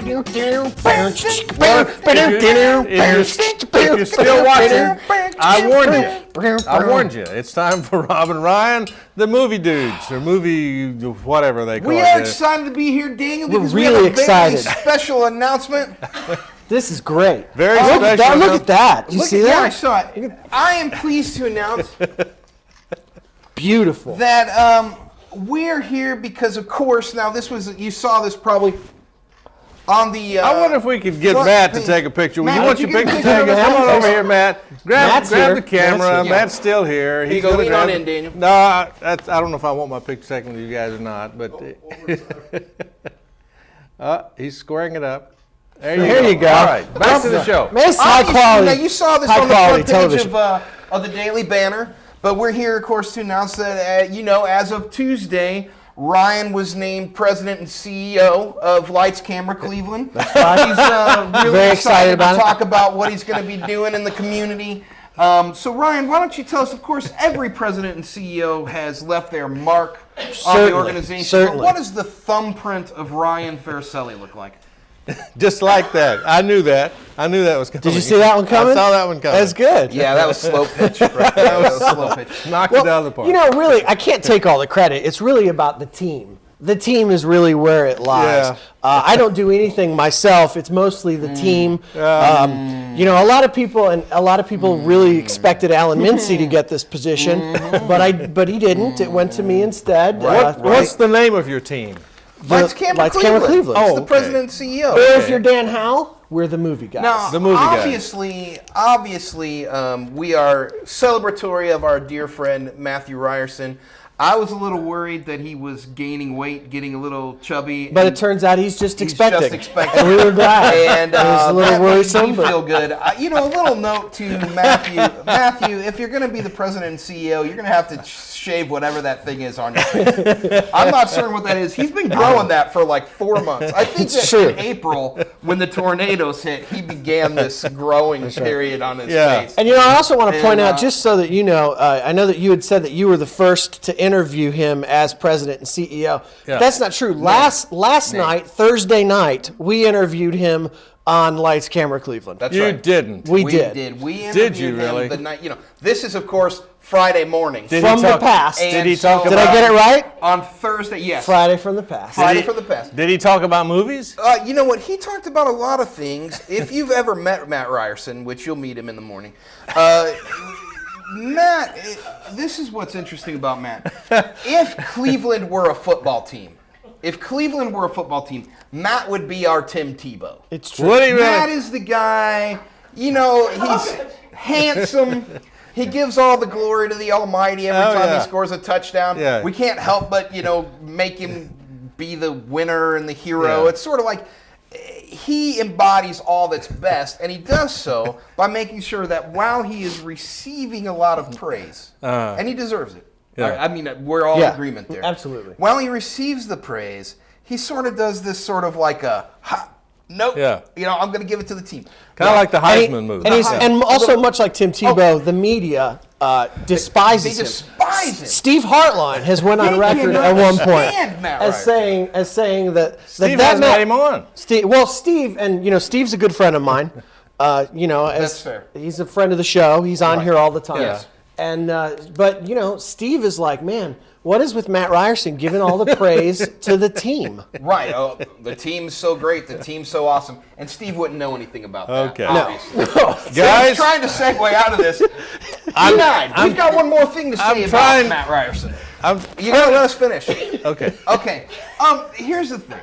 you're still watching, I warned you. I warned you. It's time for Rob and Ryan, the movie dudes, or movie whatever they call it. We are excited to be here, Daniel, because We're really we have a very excited. special announcement. This is great. Very Look at special. that. Look at that. Did you see Yeah, I that? saw it. I am pleased to announce Beautiful. that we're here because, of course, now you saw this probably on the. I wonder if we could get front Matt to page. take a picture. Matt, You want would your you get a picture picture taken? of us? Come on over here, Matt. Grab Matt's here. the camera. Matt's Matt's still here. Here you go. Lean on in, Daniel. No, I don't know if I want my picture taken with you guys or not, but he's squaring it up. There you go. All right, back to the show. Man, it's high quality. Now, you saw this high on the front quality page of the Daily Banner, but we're here, of course, to announce that, as of Tuesday, Ryan was named president and CEO of Lights Camera Cleveland. That's right. He's really Very excited about to it. talk about what he's going to be doing in the community. So, Ryan, why don't you tell us, of course, every president and CEO has left their mark on the organization. Certainly. But what does the thumbprint of Ryan Faricelli look like? Just like that. I knew that. I knew that was coming. Did you see that one coming? I saw that one coming. That's good. Yeah, that was slow pitch. Right? That was slow pitch. Knocked it out of the park. You know, really, I can't take all the credit. It's really about the team. The team is really where it lies. Yeah. I don't do anything myself. It's mostly the team. A lot of people really expected Alan Mincy to get this position, but he didn't. It went to me instead. What's the name of your team? Lights Camera Camera Cleveland. Cleveland. It's Oh, the okay. president and CEO. Or if you're Dan Howell, we're the movie guys. Now, The movie guy. obviously, we are celebratory of our dear friend Matthew Ryerson. I was a little worried that he was gaining weight, getting a little chubby. But it turns out he's just expecting. Just expecting. And we were glad. And it was a little that made worrisome, me but feel good. A little note to Matthew. Matthew, if you're going to be the president and CEO, you're going to have to shave whatever that thing is on your face. I'm not certain what that is. He's been growing that for like 4 months. I think that true. in April, when the tornadoes hit, he began this growing period on his Yeah. face. And I also want to point And, out, just so that you know, I know that you had said that you were the first to interview him as president and CEO. Yeah. That's not true. Last night, Thursday night, we interviewed him on Lights Camera Cleveland. That's You right. didn't. We We did. did. We Did interviewed you really? him the night. This is, of course, Friday morning. Did From he the talk- past. And Did he so, talk Did about? I get it right? On Thursday, yes. Friday from the past. Friday he- for the past. Did he talk about movies? You know what? He talked about a lot of things. If you've ever met Matt Ryerson, which you'll meet him in the morning, Matt, this is what's interesting about Matt. If Cleveland were a football team, Matt would be our Tim Tebow. It's true. What do you Matt mean? is the guy, he's handsome. He gives all the glory to the Almighty every time yeah. he scores a touchdown. Yeah. We can't help but, make him be the winner and the hero. Yeah. It's sort of like he embodies all that's best, and he does so by making sure that while he is receiving a lot of praise, and he deserves it. Yeah. I mean, we're all in agreement there. Absolutely. While he receives the praise, he sort of does this sort of like a, nope, Yeah. I'm going to give it to the team. Kind of like the And, Heisman movie. and also much like Tim Tebow, the media despises They him. despise him. Steve Hartline has went on They record cannot at one point stand Matt as saying that Steve that hasn't Matt- had him on. Steve, and Steve's a good friend of mine. That's fair. He's a friend of the show. He's on here all the time. Yeah. And but Steve is like, man, what is with Matt Ryerson giving all the praise to the team? Right. Oh, the team's so great. The team's so awesome. And Steve wouldn't know anything about that. Okay. Obviously. Guys, He's trying to segue out of this. We've got one more thing to say I'm about trying- Matt Ryerson. I'm, You gotta let us finish. okay. Okay. Here's the thing.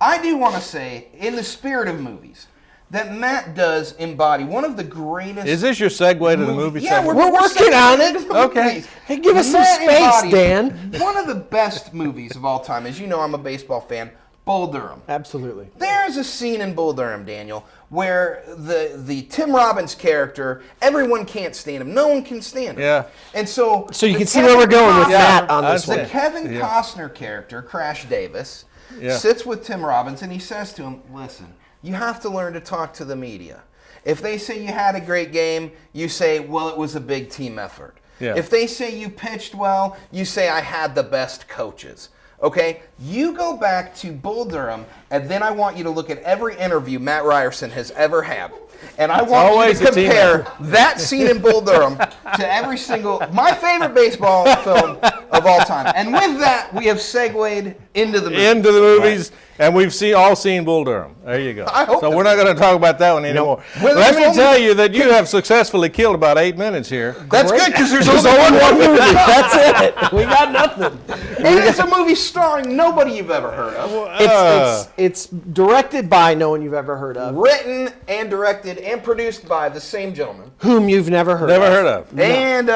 I do want to say, in the spirit of movies, that Matt does embody one of the greatest. Is this your segue to the movie Yeah, segment? We're working on it. Okay. Hey, give us some Matt space, embodies Dan. One of the best movies of all time, as you know, I'm a baseball fan. Bull Durham. Absolutely. There's a scene in Bull Durham, Daniel, where the Tim Robbins character, everyone can't stand him. No one can stand him. Yeah. And so You the can see where we're going with Costner- Matt on this I one. The Kevin Yeah. Costner character, Crash Davis, Yeah. sits with Tim Robbins and he says to him, listen, you have to learn to talk to the media. If they say you had a great game, you say, well, it was a big team effort. Yeah. If they say you pitched well, you say I had the best coaches. Okay? You go back to Bull Durham, and then I want you to look at every interview Matt Ryerson has ever had. And I want you to compare that scene in Bull Durham to every single, my favorite baseball film of all time. And with that, we have segued into the movies. Into the movies, and we've all seen Bull Durham. There you go. So we're not going to talk about that one anymore. Let me tell you that you have successfully killed about 8 minutes here. That's good, because there's only one movie. That's it. We got nothing. And it's a movie starring nobody you've ever heard of. It's directed by no one you've ever heard of. Written and directed and produced by the same gentleman. Whom you've never heard of. Never heard of. And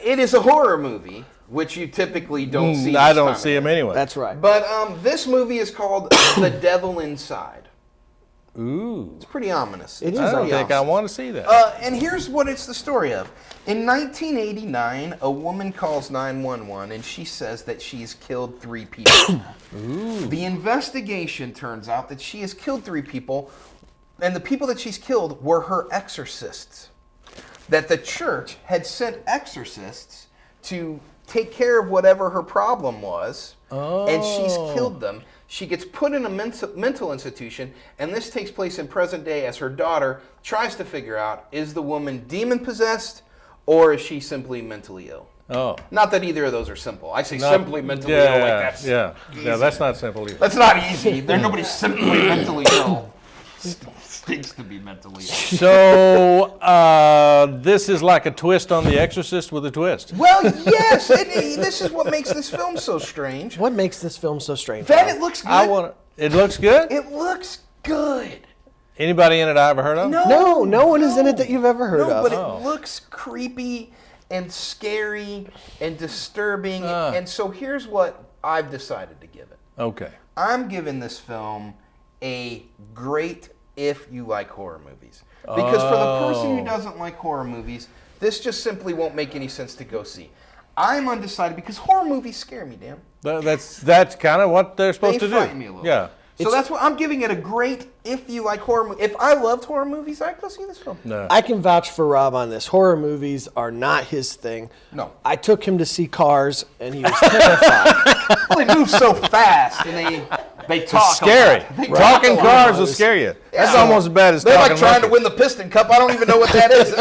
it is a horror movie, which you typically don't see. I don't see him anyway. That's right. But this movie is called The Devil Inside. Ooh. It's pretty ominous. It is. I don't pretty think I want to see that. And here's what it's the story of. In 1989, a woman calls 911 and she says that she's killed 3 people. Ooh. The investigation turns out that she has killed 3 people, and the people that she's killed were her exorcists. That the church had sent exorcists to take care of whatever her problem was, and she's killed them. She gets put in a mental institution, and this takes place in present day as her daughter tries to figure out, is the woman demon-possessed, or is she simply mentally ill? Oh. Not that either of those are simple. I say simply mentally ill like that's easy. Yeah, that's not simple either. That's not easy. Nobody's simply mentally ill. Stinks to be mentally ill. So, this is like a twist on The Exorcist with a twist. Well, yes. This is what makes this film so strange. What makes this film so strange? That it looks good. It looks good? It looks good. Anybody in it I ever heard of? No one is in it that you've ever heard of. No, but it looks creepy and scary and disturbing. And so here's what I've decided to give it. Okay. I'm giving this film a great if you like horror movies. Because for the person who doesn't like horror movies, this just simply won't make any sense to go see. I'm undecided because horror movies scare me, Dan. That's kind of what they're supposed to do. They frighten me a little. Yeah. So that's what I'm giving it a great if you like horror movies. If I loved horror movies, I'd go see this film. No. I can vouch for Rob on this. Horror movies are not his thing. No. I took him to see Cars, and he was terrified. Well, they move so fast, and they talk. It's scary. Talking cars will scare you. That's almost as bad as They're talking like trying monkeys. to win the Piston Cup. I don't even know what that is.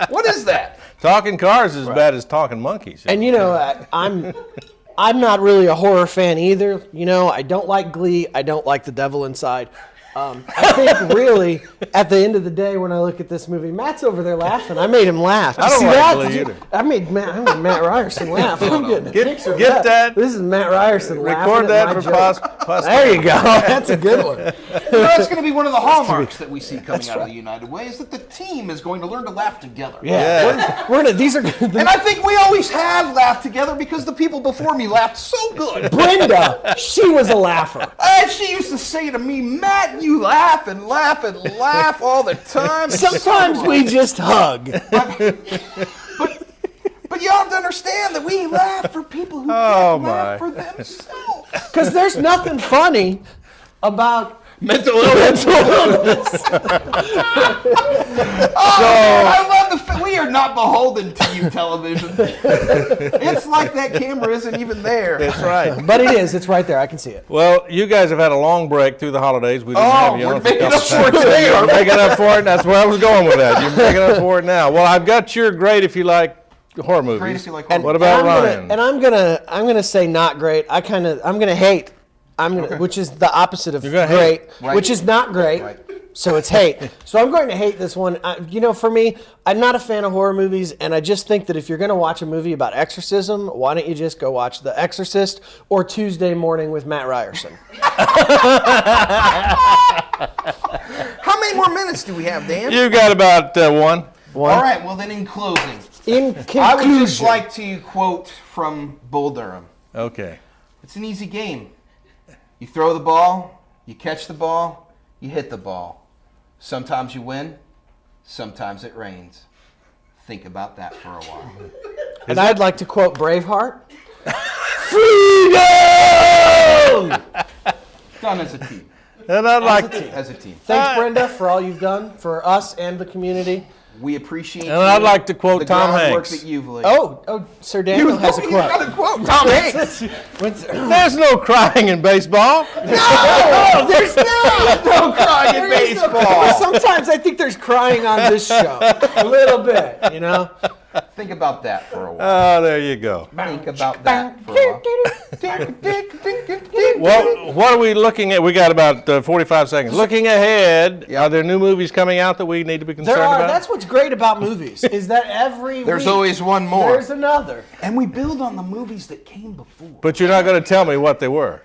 What is that? Talking cars is as bad as talking monkeys. And you know, I'm not really a horror fan either. You know, I don't like Glee. I don't like The Devil Inside. I think really, at the end of the day, when I look at this movie, Matt's over there laughing. I made him laugh. I don't See like that? Glee either. I made Matt Ryerson laugh. I'm getting a picture of Get that. This is Matt Ryerson laughing Record at that my for joke. posterity. There you go. That's a good one. You know, it's going to be one of the hallmarks that we see coming out of the United Way is that the team is going to learn to laugh together. Yeah. We're gonna, these are And I think we always have laughed together because the people before me laughed so good. Brenda, she was a laugher. And she used to say to me, Matt, you laugh and laugh and laugh all the time. Sometimes we just hug. But you have to understand that we laugh for people who can't laugh for themselves. Because there's nothing funny about Mental illness. I love the fact we are not beholden to you, television. It's like that camera isn't even there. That's right. But it is. It's right there. I can see it. Well, you guys have had a long break through the holidays. We didn't have you we're on for a making couple up for it times. today, You're aren't we? making up for it. That's where I was going with that. You're making up for it now. Well, I've got your grade if you like horror movies. Great if you like horror What movies. about Ryan? I'm gonna say not great. I'm gonna hate. Which is the opposite of gonna great, Right. which is not great. Right. So it's hate. So I'm going to hate this one. For me, I'm not a fan of horror movies, and I just think that if you're going to watch a movie about exorcism, why don't you just go watch The Exorcist or Tuesday Morning with Matt Ryerson? How many more minutes do we have, Dan? You've got about one. All right, well then in closing, In conclusion, I would just like to quote from Bull Durham. Okay. It's an easy game. You throw the ball, you catch the ball, you hit the ball. Sometimes you win, sometimes it rains. Think about that for a while. and I'd like to quote Braveheart. Freedom! Done as a team. And I'd like to. As a team. Thanks, Brenda, for all you've done for us and the community. We appreciate And I'd like to quote the Tom groundwork Hanks. that you've laid. Oh, Sir Daniel has a You quote. got a quote, Tom Hanks. There's no crying in baseball. No, there's not. No crying in baseball. Sometimes I think there's crying on this show. A little bit, you know? Think about that for a while. Oh, there you go. Think about that for a while. Well, what are we looking at? We got about 45 seconds. Looking ahead, are there new movies coming out that we need to be concerned There are. about? That's what's great about movies, is that every There's week always one more. there's another. And we build on the movies that came before. But you're not going to tell me what they were,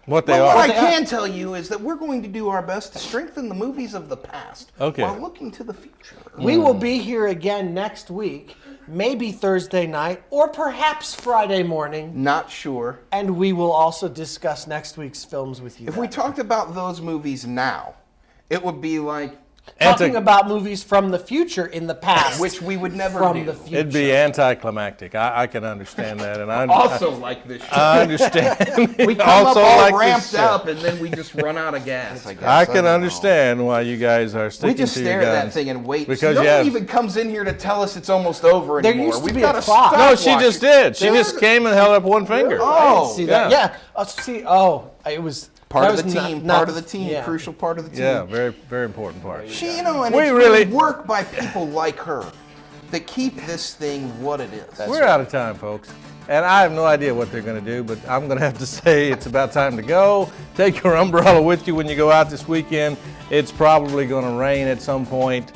what they Well, are. what I can tell you is that we're going to do our best to strengthen the movies of the past Okay. while looking to the future. We will be here again next week, maybe Thursday night, or perhaps Friday morning. Not sure. And we will also discuss next week's films with you. If we talked about those movies now, it would be like, talking about movies from the future in the past, which we would never from do. the future. It'd be anticlimactic. I can understand that, and Also like this show. I understand. We come also up all like this ramped show. up, and then we just run out of gas, I guess. I don't can know. understand why you guys are sticking We just to stare your at guns. that thing and wait. Because no you one have- even comes in here to tell us it's almost over There anymore. used to We've be got a a clock. No, she stopwatch. just did. She There's just came and held up one finger. Oh, See that? yeah. Yeah. See. Oh, it was part that of the was team. not Part of the team. yeah. Crucial part of the team. Yeah, very, very important part. She, you know, and We it's really- work by people like her that keep this thing what it is. We're out of time, folks. And I have no idea what they're going to do, but I'm going to have to say it's about time to go. Take your umbrella with you when you go out this weekend. It's probably going to rain at some point.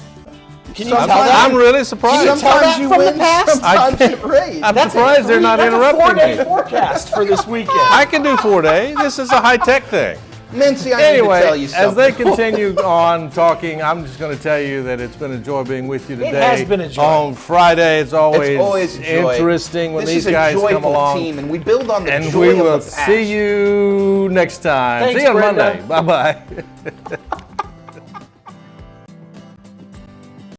Can you tell that? I'm really surprised. Can you tell that Sometimes you from the win, past? sometimes it rains. I'm surprised they're not That's a interrupting 4-day me. forecast for this weekend. I can do 4 days. This is a high-tech thing. Mincy, I need to tell Anyway, you as something. they continue on talking, I'm just going to tell you that it's been a joy being with you today. has been a joy. On Friday, it's always It's always a joy. interesting when This these is a guys come joyful along. team, and we build on the And joy we of will the past. see you next time. Thanks, see you on Brenda. Monday. Bye-bye.